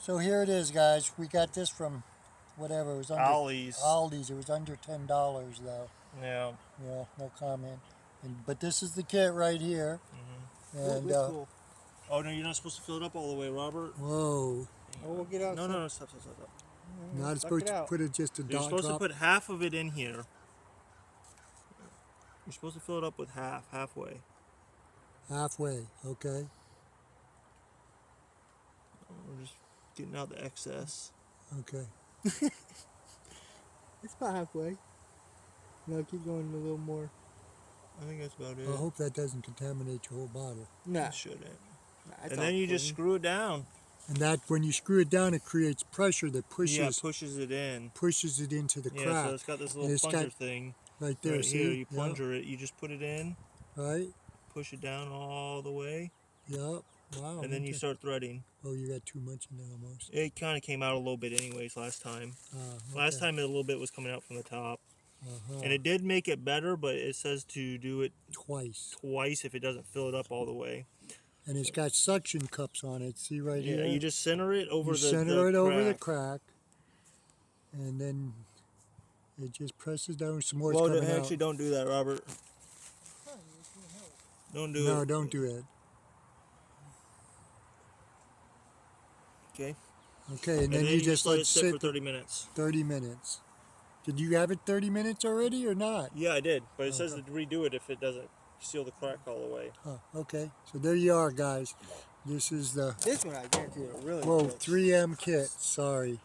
So here it is, guys. We got this from whatever. It was under Aldi's. It was under $10 though. Yeah. Yeah, no comment. But this is the kit right here. And cool. Oh no, you're not supposed to fill it up all the way, Robert. Whoa. Oh, we'll get out. No, stop. Not supposed to put it just a dot. You're supposed drop. to put half of it in here. You're supposed to fill it up with halfway. Halfway, okay. We're just getting out the excess. Okay. It's about halfway. No, keep going a little more. I think that's about it. I hope that doesn't contaminate your whole bottle. Nah. It shouldn't. Nah, And then you just screw it down. And that, when you screw it down, it creates pressure that pushes it in. Pushes it into the crack. Yeah, so it's got this little plunger thing. Right there, right see? here, you plunger it, you just put it in. Right. Push it down all the way. Yep. Wow. And then you start threading. Oh, you got too much in there almost. It kind of came out a little bit anyways last time. Okay. Last time a little bit was coming out from the top. And it did make it better, but it says to do it twice if it doesn't fill it up all the way. And it's got suction cups on it. See right here? Yeah, you just center it over the crack. Over the crack. And then it just presses down. Some more is coming out. Actually, don't do that, Robert. Don't do it. No, don't do it. Okay. Okay, and then you just let it sit for 30 minutes. 30 minutes. Did you have it 30 minutes already or not? Yeah, I did. But it says to redo it if it doesn't seal the crack all the way. Okay. So there you are, guys. This is the... This one I guarantee it really Whoa, 3M kit. Sorry.